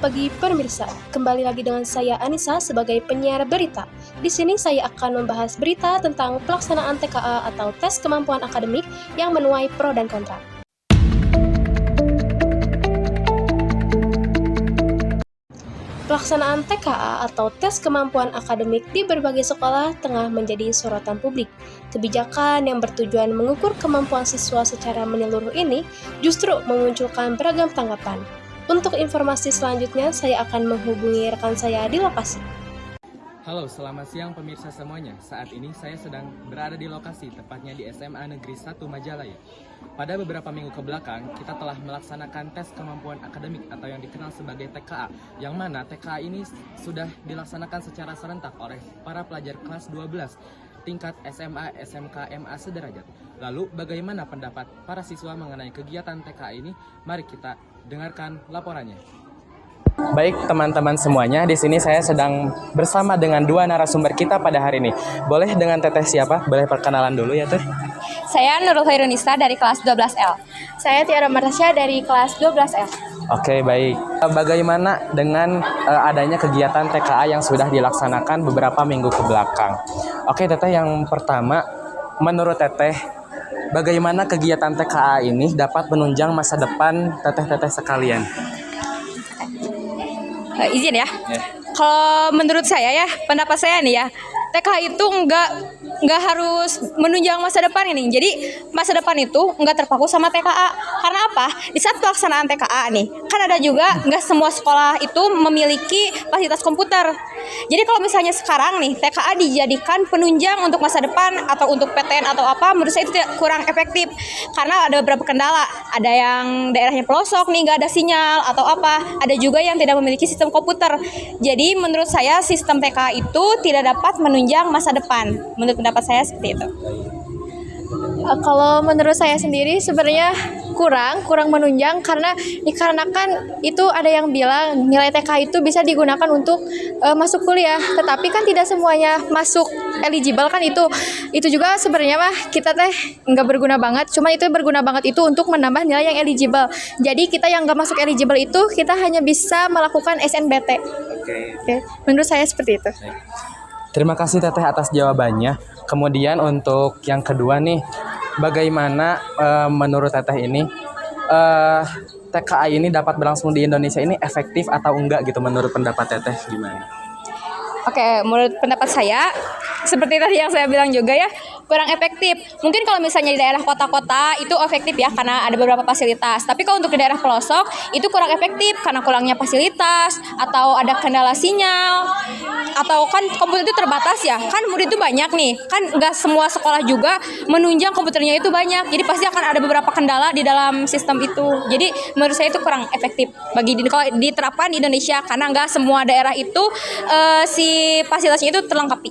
pagi pemirsa, kembali lagi dengan saya Anissa sebagai penyiar berita. Di sini saya akan membahas berita tentang pelaksanaan TKA atau tes kemampuan akademik yang menuai pro dan kontra. Pelaksanaan TKA atau tes kemampuan akademik di berbagai sekolah tengah menjadi sorotan publik. Kebijakan yang bertujuan mengukur kemampuan siswa secara menyeluruh ini justru memunculkan beragam tanggapan. Untuk informasi selanjutnya, saya akan menghubungi rekan saya di lokasi. Halo, selamat siang pemirsa semuanya. Saat ini saya sedang berada di lokasi, tepatnya di SMA Negeri 1 Majalaya. Pada beberapa minggu ke belakang, kita telah melaksanakan tes kemampuan akademik atau yang dikenal sebagai TKA, yang mana TKA ini sudah dilaksanakan secara serentak oleh para pelajar kelas 12 tingkat SMA, SMK, MA sederajat. Lalu, bagaimana pendapat para siswa mengenai kegiatan TKA ini? Mari kita dengarkan laporannya. Baik teman-teman semuanya, di sini saya sedang bersama dengan dua narasumber kita pada hari ini. Boleh dengan teteh siapa? Boleh perkenalan dulu ya teh? Saya Nurul Khairunisa dari kelas 12L. Saya Tiara Martasya dari kelas 12L. Oke, baik. Bagaimana dengan adanya kegiatan TKA yang sudah dilaksanakan beberapa minggu ke belakang? Oke teteh, yang pertama, menurut teteh, bagaimana kegiatan TKA ini dapat menunjang masa depan teteh-teteh sekalian? Izin ya. Kalau menurut saya ya, pendapat saya nih ya, TKA itu nggak harus menunjang masa depan ini. Jadi masa depan itu nggak terpaku sama TKA. Karena apa? Di saat pelaksanaan TKA nih, kan ada juga nggak semua sekolah itu memiliki fasilitas komputer. Jadi kalau misalnya sekarang nih TKA dijadikan penunjang untuk masa depan atau untuk PTN atau apa, menurut saya itu kurang efektif. Karena ada beberapa kendala. Ada yang daerahnya pelosok nih nggak ada sinyal atau apa. Ada juga yang tidak memiliki sistem komputer. Jadi menurut saya sistem TKA itu tidak dapat menunjang masa depan. Menurut pendapat saya seperti itu. Kalau menurut saya sendiri sebenarnya kurang menunjang karena dikarenakan itu ada yang bilang nilai TK itu bisa digunakan untuk masuk kuliah, tetapi kan tidak semuanya masuk eligible kan itu juga sebenarnya mah kita teh nggak berguna banget, cuma itu berguna banget itu untuk menambah nilai yang eligible. Jadi kita yang nggak masuk eligible itu kita hanya bisa melakukan SNBT. Oke. Menurut saya seperti itu. Terima kasih teteh atas jawabannya. Kemudian untuk yang kedua nih, bagaimana menurut teteh ini TKA ini dapat berlangsung di Indonesia ini efektif atau enggak gitu menurut pendapat teteh gimana? Oke, menurut pendapat saya, seperti tadi yang saya bilang juga ya, kurang efektif. Mungkin kalau misalnya di daerah kota-kota itu efektif ya, karena ada beberapa fasilitas. Tapi kalau untuk di daerah pelosok, itu kurang efektif karena kurangnya fasilitas, atau ada kendala sinyal, atau kan komputer itu terbatas ya. Kan murid itu banyak nih, kan nggak semua sekolah juga menunjang komputernya itu banyak. Jadi pasti akan ada beberapa kendala di dalam sistem itu. Jadi menurut saya itu kurang efektif kalau diterapkan di Indonesia, karena nggak semua daerah itu si fasilitasnya itu terlengkapi.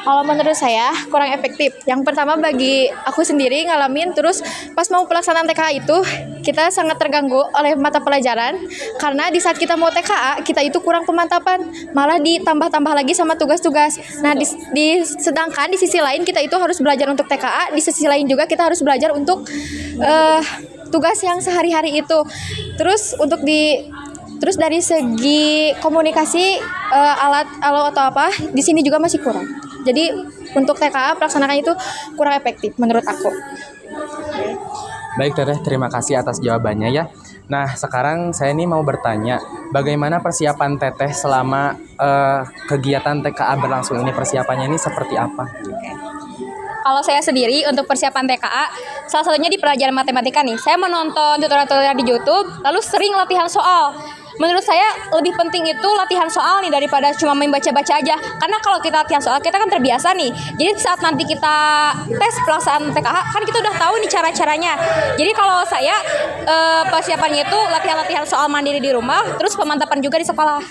Kalau menurut saya kurang efektif. Yang pertama bagi aku sendiri ngalamin, terus pas mau pelaksanaan TKA itu kita sangat terganggu oleh mata pelajaran karena di saat kita mau TKA kita itu kurang pemantapan, malah ditambah-tambah lagi sama tugas-tugas. Nah sedangkan di sisi lain kita itu harus belajar untuk TKA, di sisi lain juga kita harus belajar untuk tugas yang sehari-hari itu. Terus dari segi komunikasi alat atau apa di sini juga masih kurang. Jadi untuk TKA pelaksanaan itu kurang efektif menurut aku. Baik teteh, terima kasih atas jawabannya ya. Nah sekarang saya ini mau bertanya, bagaimana persiapan teteh selama kegiatan TKA berlangsung ini? Persiapannya ini seperti apa? Kalau saya sendiri untuk persiapan TKA, salah satunya di pelajaran matematika nih. Saya menonton tutorial-tutorial di YouTube, lalu sering latihan soal. Menurut saya lebih penting itu latihan soal nih daripada cuma main baca-baca aja. Karena kalau kita latihan soal, kita kan terbiasa nih. Jadi saat nanti kita tes pelaksanaan TKA, kan kita udah tahu nih cara-caranya. Jadi kalau saya persiapannya itu latihan-latihan soal mandiri di rumah, terus pemantapan juga di sekolah.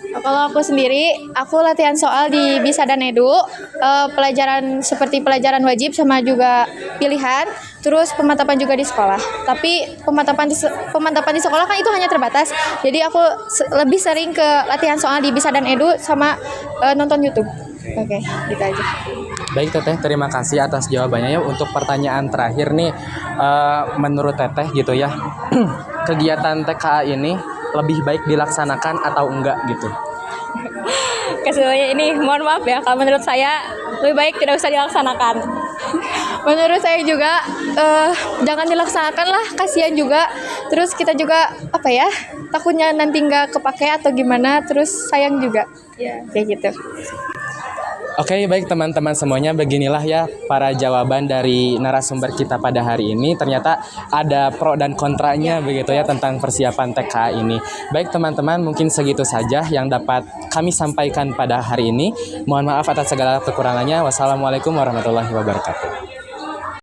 Kalau aku sendiri, aku latihan soal di Bisa dan Edu, pelajaran seperti pelajaran wajib sama juga pilihan, terus pemantapan juga di sekolah. Tapi pemantapan di sekolah kan itu hanya terbatas, jadi aku lebih sering ke latihan soal di Bisa dan Edu sama nonton YouTube. Oke, gitu aja. Baik Teteh, terima kasih atas jawabannya ya. Untuk pertanyaan terakhir nih, menurut Teteh gitu ya, kegiatan TKA ini lebih baik dilaksanakan atau enggak gitu? Kesemuanya ini mohon maaf ya, kalau menurut saya lebih baik tidak usah dilaksanakan. Menurut saya juga jangan dilaksanakan lah, kasihan juga. Terus kita juga apa ya, takutnya nanti nggak kepake atau gimana, terus sayang juga. Ya, kayak gitu. Oke, baik teman-teman semuanya, beginilah ya para jawaban dari narasumber kita pada hari ini. Ternyata ada pro dan kontranya begitu ya tentang persiapan TKA ini. Baik teman-teman, mungkin segitu saja yang dapat kami sampaikan pada hari ini. Mohon maaf atas segala kekurangannya. Wassalamualaikum warahmatullahi wabarakatuh.